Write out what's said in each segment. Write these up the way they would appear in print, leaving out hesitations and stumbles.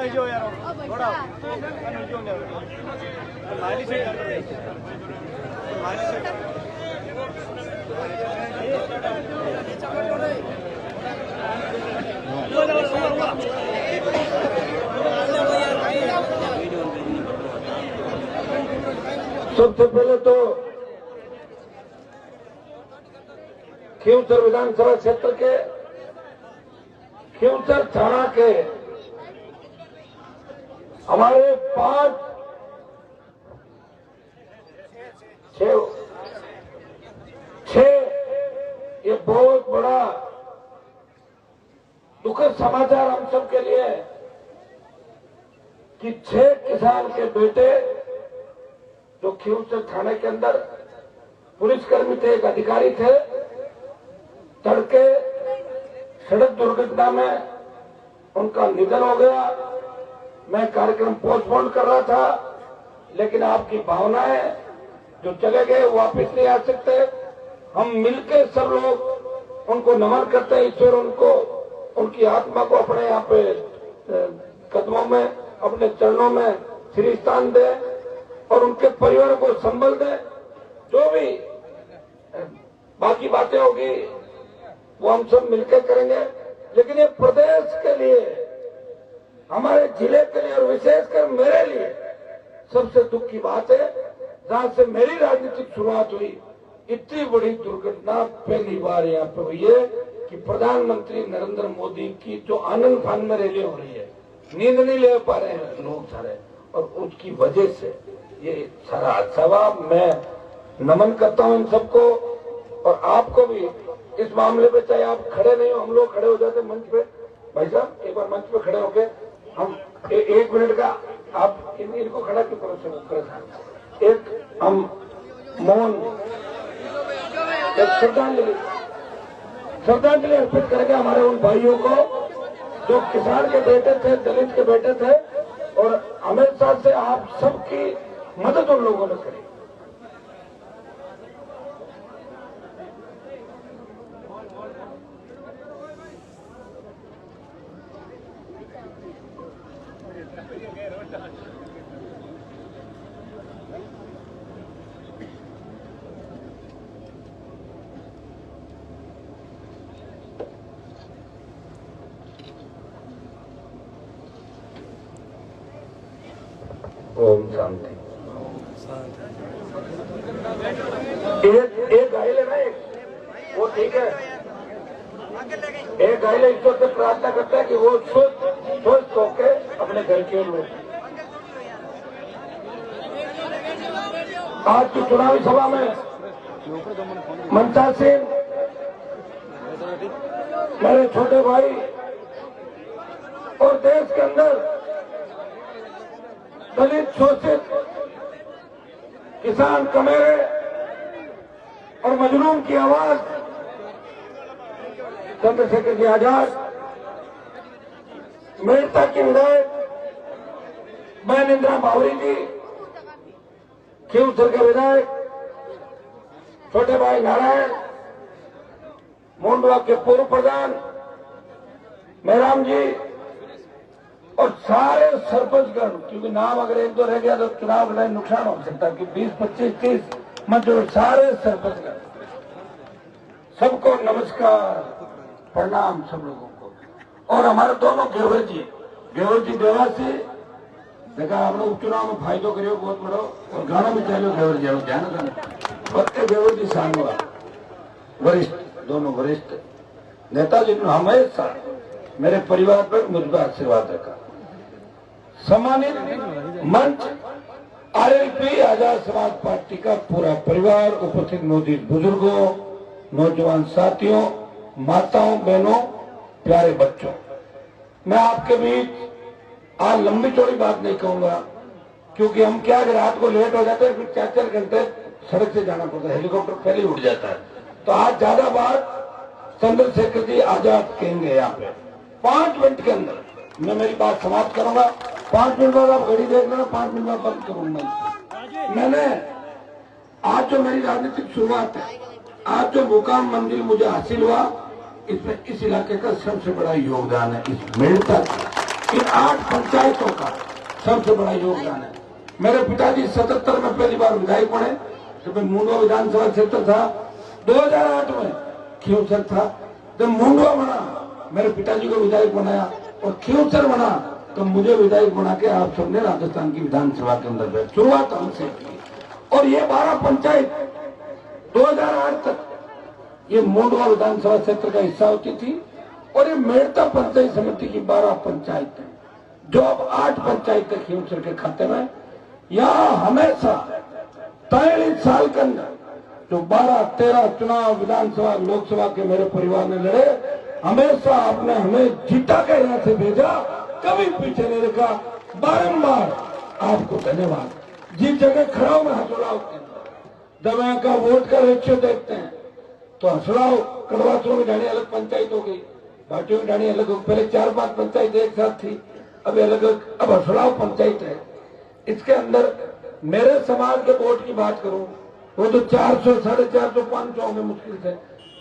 सबसे पहले तो खींवसर विधानसभा क्षेत्र के खींवसर थाना के हमारे 6 ये बहुत बड़ा दुखद समाचार हम सब के लिए कि 6 किसान के बेटे जो खींवसर थाने के अंदर पुलिसकर्मी थे, एक अधिकारी थे, तड़के सड़क दुर्घटना में उनका निधन हो गया। मैं कार्यक्रम पोस्टपोन कर रहा था, लेकिन आपकी भावनाएं जो चले गए वापस नहीं आ सकते। हम मिलकर सब लोग उनको नमन करते हैं। ईश्वर उनको, उनकी आत्मा को अपने यहाँ पे कदमों में, अपने चरणों में श्री स्थान दे और उनके परिवार को संभल दे। जो भी बाकी बातें होगी वो हम सब मिलकर करेंगे, लेकिन ये प्रदेश के लिए, हमारे जिले के लिए और विशेषकर मेरे लिए सबसे दुख की बात है। जहां से मेरी राजनीतिक शुरुआत हुई, इतनी बड़ी दुर्घटना पहली बार यहाँ पे हुई है कि प्रधानमंत्री नरेंद्र मोदी की जो आनंद फान में रैली हो रही है, नींद नहीं ले पा रहे हैं लोग सारे, और उसकी वजह से ये सारा हादसा हुआ। मैं नमन करता हूं इन सबको और आपको भी इस मामले पे, चाहे आप खड़े नहीं हो, हम लोग खड़े हो जाते मंच पे। भाई साहब एक बार मंच पे खड़े होके हम 1 मिनट का आप इनको खड़ा क्यों करो, एक हम मौन, एक श्रद्धांजलि अर्पित करेंगे हमारे उन भाइयों को जो किसान के बेटे थे, दलित के बेटे थे, और हमेशा से आप सबकी मदद उन लोगों ने करी। ओम शांति। एक घायल है ना, एक वो ठीक है। एक घायल ईश्वर से प्रार्थना करता है कि वो स्वस्थ होके अपने घर की ओर लौटे। आज की चुनावी सभा में मनसा सिंह, मेरे छोटे भाई, और देश के अंदर दलित, शोषित, किसान, कमेरे और मजलूम की आवाज चंद्रशेखर जी आजाद, मेड़ता की विधायक बहन इंदिरा बावरी जी, खींवसर के विधायक छोटे भाई नारायण, मोहन ब्लॉक के पूर्व प्रधान मेहराम जी, और सारे सरपंचगण, क्योंकि नाम अगर एक दो रह गया तो चुनाव लड़ाई नुकसान हो सकता है कि 20, 25, 30 मतलब सारे सरपंचगण, सबको नमस्कार, प्रणाम सब लोगों को। और हमारे दोनों घेवर जी देवासी, देखा आप लोग उपचुनाव में फायदो करियो बहुत बड़ो, और गाना भी चलो घेवर जी ध्यान रखना। और घेवर जी सांगवा वरिष्ठ, दोनों वरिष्ठ नेताजी ने हमेशा मेरे परिवार पर मुझ पर आशीर्वाद रखा। सम्मानित मंच, आरएलपी आजाद समाज पार्टी का पूरा परिवार, उपस्थित मौजूद बुजुर्गों, नौजवान साथियों, माताओं, बहनों, प्यारे बच्चों, मैं आपके बीच आज लंबी चौड़ी बात नहीं कहूंगा, क्योंकि हम क्या रात को लेट हो जाते हैं, फिर 4-4 घंटे सड़क से जाना पड़ता है, हेलीकॉप्टर पहले उड़ जाता है। तो आज ज्यादा बात चंद्रशेखर जी आजाद कहेंगे यहाँ पे 5 मिनट के अंदर मैं मेरी बात समाप्त करूंगा। 5 मिनट बाद आप घड़ी देख लेना, 5 मिनट बाद बंद करूंगा। मैंने आज जो मेरी राजनीतिक शुरुआत है, आज जो मुकाम मंजिल मुझे हासिल हुआ, इसमें इस इलाके का सबसे बड़ा योगदान है, इस मेड़ता का। इन 8 पंचायतों का सबसे बड़ा योगदान है। मेरे पिताजी 77 में पहली बार विधायक बने, जब मैं मुंडवा विधानसभा क्षेत्र था। 2008 में खींवसर था, जब मुंडवा बना मेरे पिताजी को विधायक बनाया, और खींवसर बना तो मुझे विधायक बना के आप सबने राजस्थान की विधानसभा के अंदर शुरुआत हमसे की। और ये 12 पंचायत 2008 तक ये मुंडवा विधानसभा क्षेत्र का हिस्सा होती थी, और ये मेड़ता पंचायत समिति की 12 पंचायत जो अब 8 पंचायत खींवसर के खाते में। यहाँ हमेशा 43 साल के अंदर जो 12-13 चुनाव विधानसभा लोकसभा के मेरे परिवार ने लड़े, हमेशा आपने हमें जीता के यहाँ से भेजा, कभी पीछे नहीं रखा। बारंबार आपको धन्यवाद। जिस जगह खड़ा हूं मैं हसुड़ाव के अंदर, जब यहाँ का वोट का रेशियो देखते हैं तो हसुड़ाव कड़वासों में जाने अलग पंचायत हो गई, भाटियों में जाने अलग। पहले 4-5 पंचायत एक साथ थी, अब अलग, अब हसुड़ाव पंचायत है। इसके अंदर मेरे समाज के वोट की बात करूं वो तो 400, 450, 500 होंगे मुश्किल से,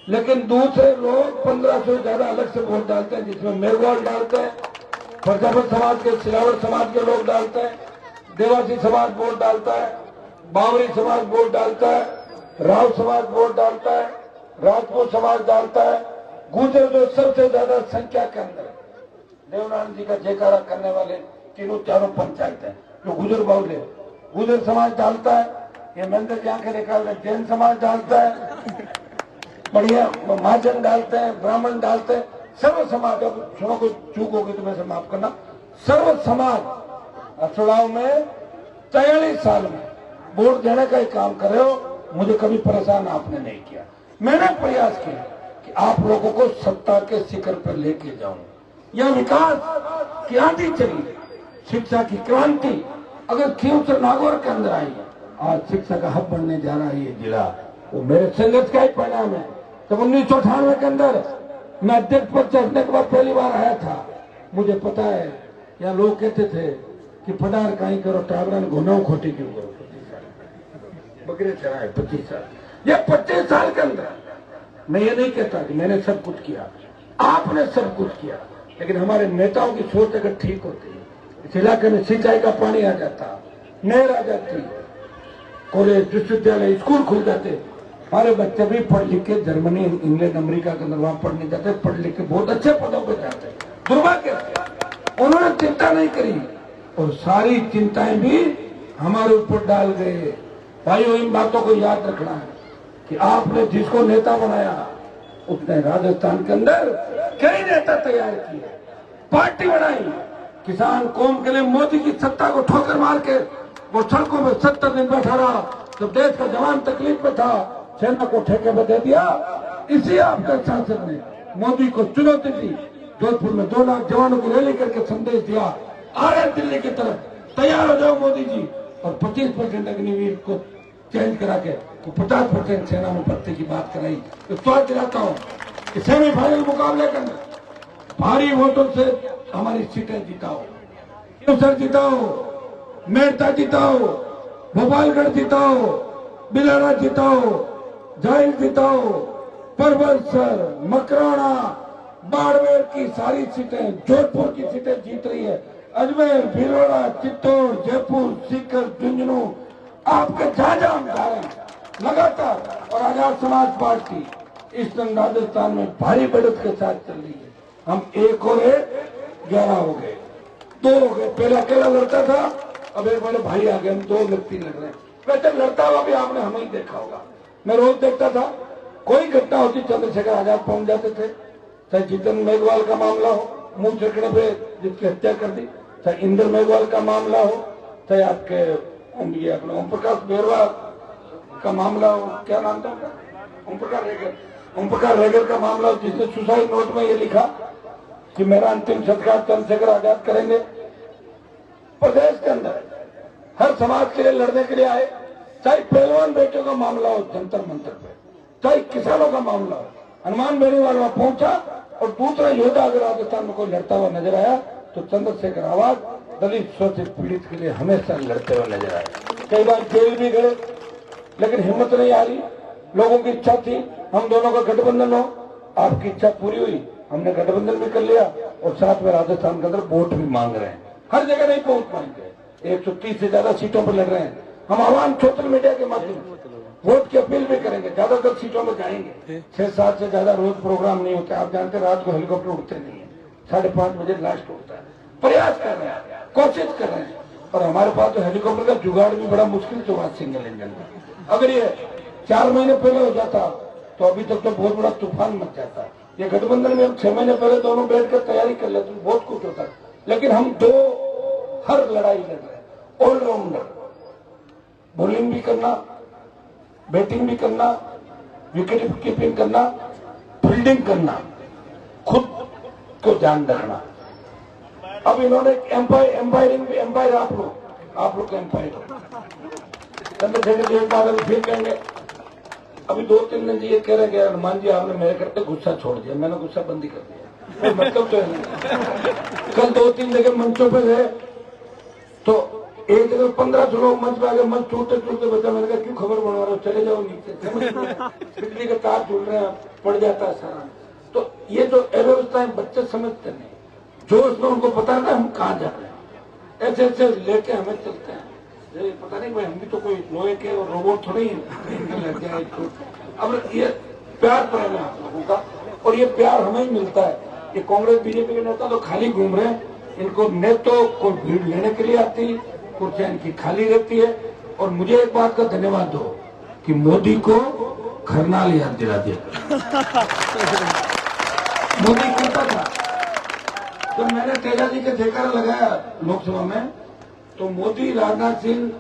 लेकिन दूसरे लोग 1500 से ज्यादा अलग से वोट डालते हैं, जिसमें मेघवाल डालते हैं, प्रजापत समाज के, सिलावट समाज के लोग डालते हैं, देवासी समाज वोट डालता है, बावरी समाज वोट डालता है, राव समाज वोट डालता है, राजपूत समाज डालता है। गुजर जो सबसे ज्यादा संख्या के अंदर देवनारायण जी का जयकारा करने वाले चारों पंचायत है जो गुजर बाउल है, गुजर समाज डालता है। ये मंदिर की आंखें निकाल रहे, जैन समाज डालता है, बढ़िया महाजन डालते हैं, ब्राह्मण डालते हैं, सर्व समाज। अब सुनो कोई चूक होगी तो वैसे माफ करना। सर्व समाज चुनाव में 43 साल में वोट देने का ही काम कर रहे हो। मुझे कभी परेशान आपने नहीं किया। मैंने प्रयास किया कि आप लोगों को सत्ता के शिखर पर लेके जाऊं। यह विकास की आंधी चली, शिक्षा की क्रांति अगर खींवसर नागौर के अंदर आई, आज शिक्षा का हब बनने जा रहा है ये जिला, वो मेरे संघर्ष का ही परिणाम है। जब 1998 के अंदर मैं अध्यक्ष पद चढ़ने के बाद पहली बार आया था, मुझे पता है यहाँ लोग कहते थे कि पदार कहीं करो, टावरन घुनाओ खोटी क्यों करो, 25 साल बकरे चढ़ाए 25 साल। ये 25 साल के अंदर मैं ये नहीं कहता कि मैंने सब कुछ किया, आपने सब कुछ किया, लेकिन हमारे नेताओं की सोच अगर ठीक होती, इस इलाके में सिंचाई का पानी आ जाता, नहर आ जाती, कॉलेज, विश्वविद्यालय, स्कूल खुल जाते, हमारे बच्चे भी पढ़ लिख के जर्मनी, इंग्लैंड, अमेरिका के अंदर वहां पढ़ने जाते, पढ़ लिख के बहुत अच्छे पदों पर जाते। दुर्भाग्य उन्होंने चिंता नहीं करी, और सारी चिंताएं भी हमारे ऊपर डाल गए। भाइयों, इन बातों को याद रखना है कि आपने जिसको नेता बनाया उसने राजस्थान के अंदर कई नेता तैयार किए, पार्टी बनाई, किसान कौम के लिए मोदी की सत्ता को ठोकर मार के वो सड़कों में 70 दिन बैठा रहा, जब देश का जवान तकलीफ में था, सेना को ठेके में दे दिया। इसी आपके शासक ने मोदी को चुनौती दी, जोधपुर में 2 लाख जवानों की रैली करके संदेश दिया, आ रहे दिल्ली की तरफ, तैयार हो जाओ मोदी जी, और 25% अग्निवीर को चेंज करा के तो 50% सेना में भर्ती की बात कराई। तो स्वाद दिलाता हूँ कि सेमीफाइनल मुकाबले के अंदर भारी वोटों से हमारी सीटें जिताओ, खींवसर जिताओ, मेड़ता जिताओ, भोपालगढ़ जिताओ, बिलारा जिताओ, जायल जिताओ, परबलसर, मकराना, बाड़मेर की सारी सीटें, जोधपुर की सीटें जीत रही है, अजमेर, भीलवाड़ा, चित्तौड़, जयपुर, सीकर, झुंझुनू, आपके जहां हम जा रहे हैं लगातार। और आजाद समाज पार्टी इस दिन राजस्थान में भारी बढ़त के साथ चल रही है। हम 1 और 1 11 हो गए, 2 हो गए। पहले अकेला लड़ता था, अब एक मेरे भाई आ गए, हम 2 व्यक्ति लड़ रहे हैं। वैसे लड़ता हुआ भी आपने हमें ही देखा होगा, मैं रोज देखता था, कोई घटना होती चंद्रशेखर आजाद पहुंच जाते थे, चाहे जितन मेघवाल का मामला हो, मुंह छेड़ने पे जिसकी हत्या कर दी, चाहे इंद्र मेघवाल का मामला हो, चाहे आपके ओम प्रकाश बेरवा का मामला हो, क्या नाम था ओम प्रकाश रेगर का मामला हो, जिसने सुसाइड नोट में ये लिखा कि मेरा अंतिम संस्कार चंद्रशेखर आजाद करेंगे। प्रदेश के अंदर हर समाज के लिए लड़ने के लिए आए, चाहे पहलवान बेटों का मामला हो जंतर मंतर पे, चाहे किसानों का मामला हो, हनुमान बेनीवाल वहां पहुंचा। और दूसरा योद्धा अगर राजस्थान में कोई लड़ता हुआ नजर आया तो चंद्रशेखर आजाद दलित शोषित पीड़ित के लिए हमेशा लड़ते हुए नजर आए। कई बार जेल भी गए, लेकिन हिम्मत नहीं आ रही। लोगों की इच्छा थी हम दोनों का गठबंधन हो, आपकी इच्छा पूरी हुई, हमने गठबंधन भी कर लिया और साथ में राजस्थान के अंदर वोट भी मांग रहे हैं। हर जगह नहीं पहुंच पाएंगे, 130 से ज्यादा सीटों पर लड़ रहे हैं। हम आवाम सोशल मीडिया के माध्यम से वोट की अपील भी करेंगे, ज्यादातर सीटों में जाएंगे। 6-7 से ज्यादा रोज प्रोग्राम नहीं होते, आप जानते रात को हेलीकॉप्टर उड़ते नहीं है, 5:30 बजे लास्ट उड़ता है। प्रयास कर रहे हैं, कोशिश कर रहे हैं, और हमारे पास तो हेलीकॉप्टर का जुगाड़ भी बड़ा मुश्किल से हुआ सिंगल इंजन में। अगर ये 4 महीने पहले हो जाता तो अभी तक तो बहुत बड़ा तूफान मच जाता। ये गठबंधन में हम 6 महीने पहले दोनों बैठ कर तैयारी कर लेते तो बहुत कुछ होता, लेकिन हम दो हर लड़ाई लड़ रहे हैं। ऑलराउंडर, बॉलिंग भी करना, बैटिंग भी करना, विकेट कीपिंग करना, फील्डिंग करना, खुद को ध्यान रखना। अब इन्होंने एम्पायरिंग भी, एम्पायर आप लोग एम्पायर हो, चंद्रशेखर जी एक बार अभी फिर कहेंगे। अभी 2-3 दिन ये कह रहे हैं हनुमान जी आपने मेरे करते गुस्सा छोड़ दिया, मैंने गुस्सा बंद ही कर दिया, मतलब तो है नहीं। कल 2-3 जगह मंचों पे गए तो एक जगह 1500 लोग मंच पे आ गए, मंच टूटते बचा। मैंने कहा क्यों खबर बनवा रहे हो, चले जाओ नीचे, बिजली का तार टूट रहे हैं, पड़ जाता है सारा। तो ये जो अव्यवस्थाएं बच्चे समझते नहीं, जो उसमें उनको पता है हम कहाँ जा रहे हैं, ऐसे ऐसे लेके हमें चलते हैं। पता नहीं भाई, हम भी तो कोई लोहे के और रोबोट थोड़े ही लग जाए। अब ये प्यार प्रेम है आप लोगों का, और ये प्यार हमें ही मिलता है। ये कांग्रेस बीजेपी के नेता तो खाली घूम रहे हैं, इनको नेतों को भीड़ लेने के लिए आती, कुर्सियां इनकी खाली रहती है। और मुझे एक बात का धन्यवाद दो कि मोदी को खरनाल याद दिला दिया। मोदी करता था, तो मैंने तेजा जी के जयकारा लगाया लोकसभा में, तो मोदी, राजनाथ सिंह,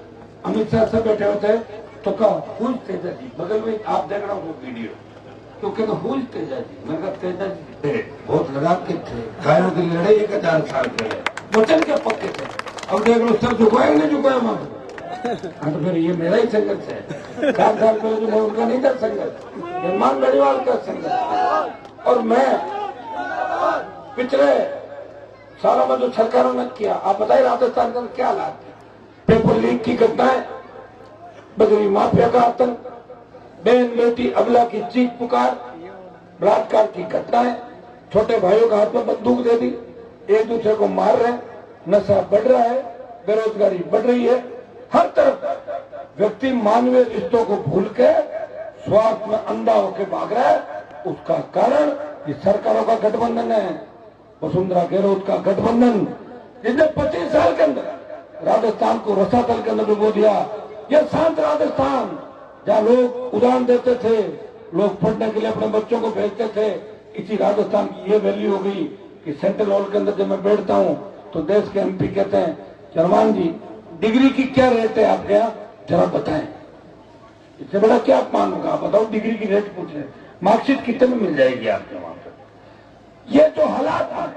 अमित शाह सब बैठे होते, तो कहा हुई तेजा जी, बगल में आप देख रहा हूँ वीडियो, तो कहते हुई तेजा जी। मैंने कहा तेजा जी थे, बहुत लगाव के थे, गायों की लड़ाई 1000 साल पहले, वचन के पक्के थे। अब देख लो सब झुकाए नहीं झुकाए वहां। हाँ तो फिर ये मेरा ही संघर्ष है, 4 साल पहले जो मैं उनका नहीं था संघर्ष, निर्माण गढ़वाल का संघर्ष। और मैं पिछले सालों में जो सरकारों ने किया, आप बताइए राजस्थान का क्या हालात है। पेपर लीक की घटनाएं, बजरी माफिया का आतंक, बहन बेटी अबला की चीख पुकार, बलात्कार की घटनाएं, छोटे भाइयों के हाथ में बंदूक दे दी, एक दूसरे को मार रहे हैं, नशा बढ़ रहा है, बेरोजगारी बढ़ रही है। हर तरफ व्यक्ति मानवीय रिश्तों को भूल के स्वार्थ में अंधा होकर भाग रहा है। उसका कारण ये सरकारों का गठबंधन है, वसुंधरा गहलोत का गठबंधन, जिसने 25 साल के अंदर राजस्थान को रसातल के अंदर डुबो दिया। यह शांत राजस्थान जहाँ लोग उदाहरण देते थे, लोग पढ़ने के लिए अपने बच्चों को भेजते थे, इसी राजस्थान की ये वैल्यू हो गई कि सेंट्रल हॉल के अंदर जब मैं बैठता हूँ तो देश के एमपी कहते हैं हनुमान जी डिग्री की क्या रेट है आपके यहाँ, जरा बताएं। इससे बड़ा क्या अपमान होगा, आप बताओ। डिग्री की रेट पूछ रहे, मार्कशीट कितने में मिल जाएगी आपके वहां पर। ये जो हालात है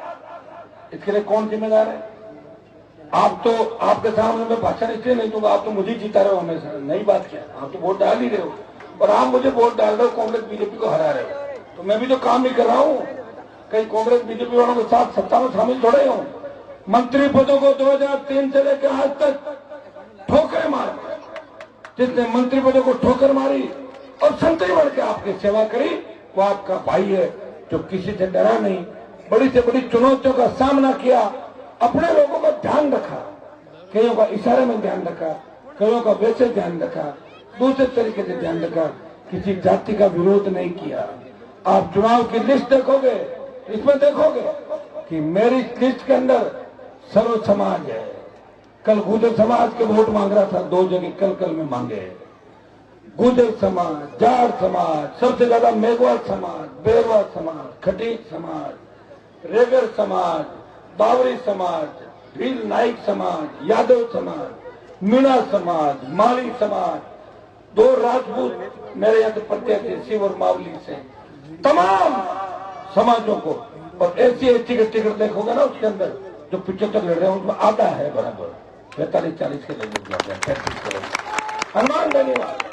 इसके लिए कौन जिम्मेदार है? आप तो, आपके सामने मैं भाषण इसलिए नहीं दूंगा, आप तो मुझे जीता रहे हो हमेशा, नई बात क्या, आप तो वोट डाल ही रहे हो, और आप मुझे वोट डाल रहे हो, कांग्रेस बीजेपी को हरा रहे हो, तो मैं भी तो काम नहीं कर रहा हूँ। कहीं कांग्रेस बीजेपी वालों के साथ सत्ता में शामिल थोड़े हूँ। मंत्री पदों को 2003 से लेकर आज तक ठोकरें मार, जिसने मंत्री पदों को ठोकर मारी और संतरी बढ़ के आपकी सेवा करी, वो आपका भाई है जो किसी से डरा नहीं, बड़ी से बड़ी चुनौतियों का सामना किया, अपने लोगों का ध्यान रखा, कईयों का इशारे में ध्यान रखा, कईयों का वैसे ध्यान रखा, दूसरे तरीके से ध्यान रखा, किसी जाति का विरोध नहीं किया। आप चुनाव की लिस्ट देखोगे, इसमें देखोगे कि मेरी लिस्ट के अंदर सर्व समाज है। कल गुर्जर समाज के वोट मांग रहा था 2 जगह, कल में मांगे। गुर्जर समाज, जाट समाज, सबसे ज्यादा मेघवाल समाज, बेरवा समाज, खटीक समाज, रेगर समाज, बावरी समाज, भील नाइक समाज, यादव समाज, मीणा समाज, माली समाज, 2 राजपूत मेरे यहाँ से प्रत्याशी शिव और मावली से, तमाम समाजों को। और एससी का टिकट देखोगे ना, उसके अंदर जो 75 लड़ रहे हैं उसमें आधा है बराबर, 45-40 के लगभग, 35 करोड़। हनुमान धन्यवाद।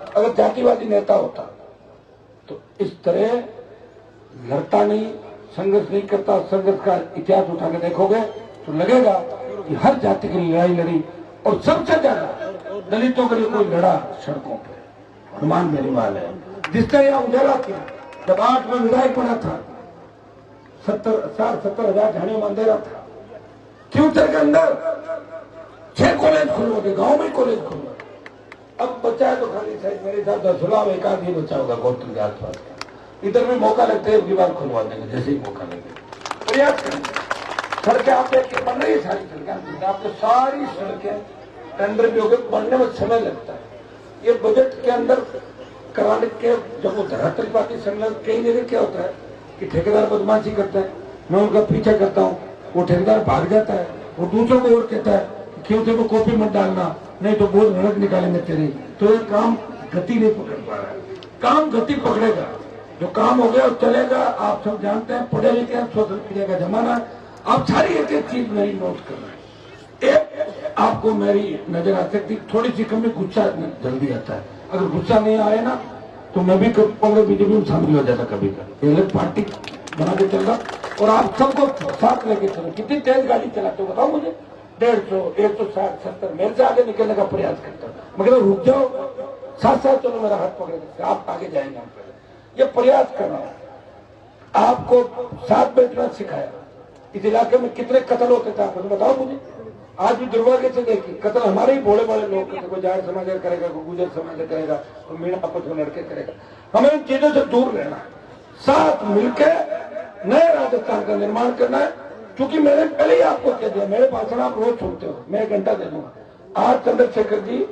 अगर जातिवादी नेता होता तो इस तरह लड़ता नहीं, संघर्ष नहीं करता। संघर्ष का इतिहास उठा के देखोगे तो लगेगा कि हर जाति की लड़ाई लड़ी, और सबसे ज्यादा दलितों के लिए कोई लड़ा सड़कों पे हनुमान बेनीवाल है, जिसने यह उजाला किया। जब 8 में विधायक बना था 70,000 झाड़ियों में अंधेरा था। फ्यूचर के अंदर 6 कॉलेज खुलवा के, गांव में कॉलेज खुलवा। अब बचा है तो खाली शायद मेरे साथ 10 में एक आदमी बचा होगा गौतम के आसपास का। इधर में मौका लगता है, बार खुलवा देंगे जैसे ही मौका लगे। प्रयास करेंगे। सड़कें आप देख के बन रही है, सारी सड़कें आपको, सारी सड़कें टेंडर भी हो गए, बनने में समय लगता है। ये बजट के अंदर कराने के जब वो धरातल पाती संलग्न, कई जगह क्या होता है कि ठेकेदार बदमाशी करता है, मैं उनका पीछा करता हूँ, वो ठेकेदार भाग जाता है, वो दूसरों को और कहता है कि क्यों तेरे को कॉपी मत डालना, नहीं तो बहुत नरक निकालेंगे तेरी। तो ये काम गति नहीं पकड़ पा रहा है। काम गति पकड़ेगा, जो काम हो गया वो चलेगा। आप सब जानते हैं, पढ़े लिखे हैं, सोशल मीडिया का जमाना। आप सारी एक एक चीज मेरी नोट कर रहे हैं। एक आपको मेरी नजर आ सकती, थोड़ी सी कमी गुस्सा जल्दी आता है। अगर गुस्सा नहीं आए ना तो मैं भी कांग्रेस बीजेपी में शामिल हो जाता कभी कभी। अलग पार्टी बना के चल रहा, और आप सबको साथ लेके चलो। कितनी तेज गाड़ी चलाते हो बताओ मुझे? 150, 160, 70 मेरे से आगे निकलने का प्रयास करता हूँ। मगर रुक जाओ, साथ साथ चलो, मेरा हाथ पकड़ के आप आगे जाएंगे। हम ये प्रयास करना, आपको साथ बैठना सिखाया। इस इलाके में कितने कत्ल होते थे आपको तो बताओ मुझे? आज भी दुर्भाग्य से देखिए, कत्ल हमारे ही भोले बड़े लोग करते। कोई जाट समाज करेगा, कोई गुजर समाज करेगा, कोई मीणा आपस में लड़के करेगा। हमें इन चीजों से दूर रहना है, साथ मिलकर नए राजस्थान का निर्माण करना है। क्योंकि मैंने पहले ही आपको कह दिया, मेरे भाषण आप रोज सुनते हो, मैं 1 घंटा दे दूंगा। आज चंद्रशेखर जी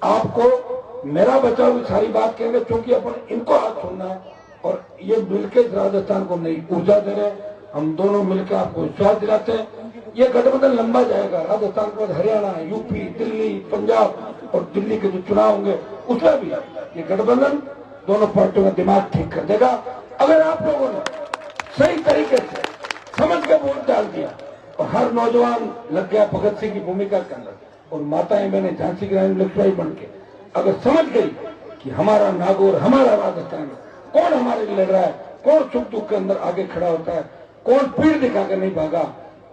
आपको मेरा बचाव की सारी बात कहेंगे, क्योंकि अपन इनको आज सुनना है और ये मिलकर राजस्थान को नई ऊर्जा दे रहे हैं। हम दोनों मिलकर आपको विश्वास दिलाते हैं। ये गठबंधन लंबा जाएगा। राजस्थान के बाद हरियाणा, यूपी, दिल्ली, पंजाब और दिल्ली के जो चुनाव होंगे उसमें भी ये गठबंधन दोनों पार्टियों का दिमाग ठीक कर देगा। अगर आप लोगों ने सही तरीके से समझ के वोट डाल दिया और हर नौजवान लग गया भगत सिंह की भूमिका के अंदर, और माताएं बहनें झांसी की रानी लक्ष्मीबाई बन के अगर समझ गई कि हमारा नागौर, हमारा राजस्थान, कौन हमारे लिए लड़ रहा है, कौन सुख दुख के अंदर आगे खड़ा होता है, कौन पीड़ दिखाकर नहीं भागा।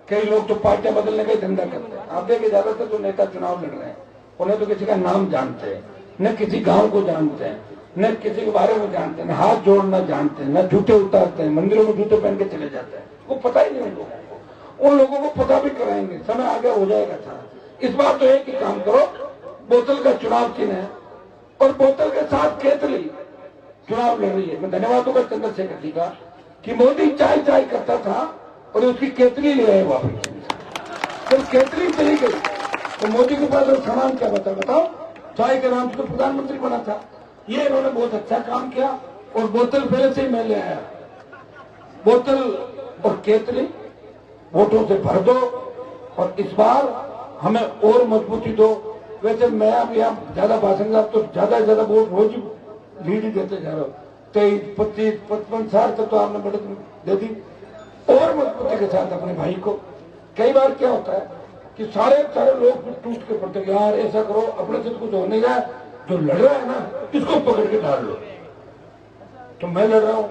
कई लोग तो पार्टियां बदलने का ही धंधा करते हैं। आप देखिए, ज्यादातर जो नेता चुनाव लड़ रहे हैं उन्हें तो किसी का नाम जानते हैं, न किसी गांव को जानते हैं, न किसी के बारे में जानते हैं, न हाथ जोड़ना जानते हैं, न जूते उतारते हैं, मंदिरों में जूते पहन के चले जाते हैं। वो पता ही नहीं उन लोगों को। उन लोगों को पता भी कराएंगे, समय आगे हो जाएगा सारा। इस बार तो एक ही काम करो, बोतल का चुनाव चिन्ह है और बोतल के साथ केतली चुनाव लड़ रही है। मैं धन्यवाद दूंगा चंद्रशेखर जी का कि मोदी चाय चाय करता था और उसकी केतली ले आए वापस। जब केतली चली गई तो मोदी के पास सामान क्या बता, बताओ? चाय के नाम से तो प्रधानमंत्री बना था। ये इन्होंने बहुत अच्छा काम किया और बोतल पहले से ही मैं ले आया। बोतल और केतली वोटों से भर दो और इस बार हमें और मजबूती दो। वैसे मैं अब यहाँ ज्यादा भाषण का तो ज्यादा से ज्यादा वोट रोज लीड ही देते जा रहा हूँ। 23, 25, 55 साल तक तो आपने बढ़त दे दी। और मजबूती के साथ अपने भाई को। कई बार क्या होता है कि सारे लोग टूट के पड़ते, यार ऐसा करो, अपने से कुछ होने का, जो लड़ रहा है ना इसको पकड़ के डाल लो। तो मैं लड़ रहा हूँ,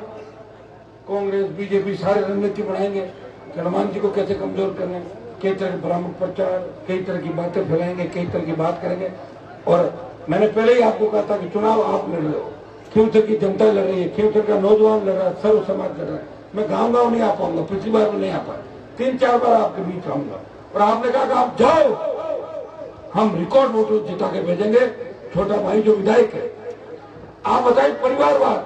कांग्रेस बीजेपी सारे रणनीति बनाएंगे, हनुमान जी को कैसे कमजोर करना, कई तरह के भ्रामक प्रचार, कई तरह की बातें फैलाएंगे, कई तरह की बात करेंगे। और मैंने पहले ही आपको कहा था कि चुनाव आप लड़ रहे हो, फ्यूचर की जनता लड़ रही है, फ्यूचर का नौजवान लड़ रहा है, सर्व समाज लड़ रहा है। मैं गाँव नहीं आ पाऊंगा, पिछली बार में नहीं आ पाया, 3-4 बार आपके बीच आऊंगा। और आपने कहा कि आप जाओ, हम रिकॉर्ड वोट जिता के भेजेंगे। छोटा भाई जो विधायक है, आप बताइए परिवारवाद,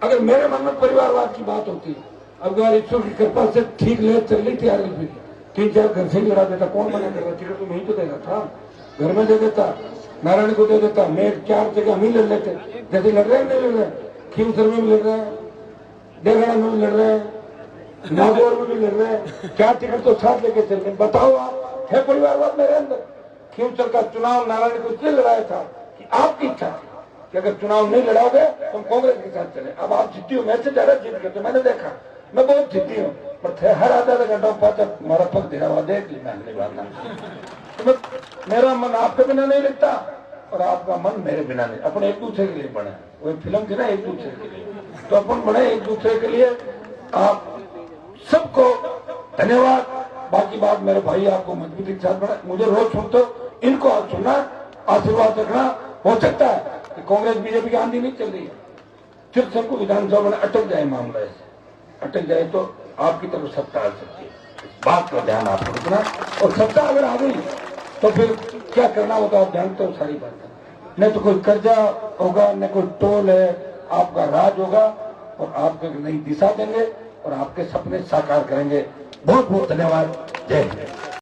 अगर मेरे मन में परिवारवाद की बात होती, अब बार ईश्वर की कृपा से ठीक ले चल रही थी आरएलपी की, 3-4 घर से ही लड़ा देता, कौन मना कर रहा? टिकट तो नहीं तो देगा था, घर में दे देता, नारायण को दे देता, मैं 4 जगह हम ही लड़ लेते। जैसे लड़ रहे हैं नहीं लड़ रहे, खीमसर में भी लड़ रहे हैं, देवगढ़ में भी लड़ रहे हैं, नागौर में भी लड़ रहे हैं, 4 टिकट तो साथ लेके चल रहे। बताओ आप, है परिवारवाद मेरे अंदर? खीमसर का चुनाव नारायण को इसलिए लड़ाया था कि आपकी इच्छा थी कि अगर चुनाव नहीं लड़ाओगे तो हम कांग्रेस के साथ चले। अब आप जिद्दी हो, मैं से ज्यादा जिद करते, मैंने देखा, मैं बहुत जिद्दी हूँ, पर हर आधा घंटा पाता हमारा पग दे रहा, देख ली मैं अगली बात। तो मेरा मन आपके बिना नहीं लगता और आपका मन मेरे बिना नहीं। अपने एक दूसरे के लिए बने, वो फिल्म थी ना एक दूसरे के लिए, तो अपन बने एक दूसरे के लिए। आप सबको धन्यवाद। बाकी बात मेरे भाई आपको मजबूती के साथ बना, मुझे रोज सुनते हो, इनको आज सुनना, आशीर्वाद रखना। हो सकता है कि कांग्रेस बीजेपी की आंधी नहीं चल रही है, फिर सबको विधानसभा में अटक जाए, मामला ऐसे अटक जाए तो आपकी तरफ सत्ता आ सकती है। इस बात का ध्यान आप रखना, और सत्ता अगर आ गई तो फिर क्या करना होगा आप जानते हो सारी बात। न तो कोई कर्जा होगा, न कोई टोल है, आपका राज होगा, और आपको एक नई दिशा देंगे और आपके सपने साकार करेंगे। बहुत बहुत धन्यवाद। जय हिंद।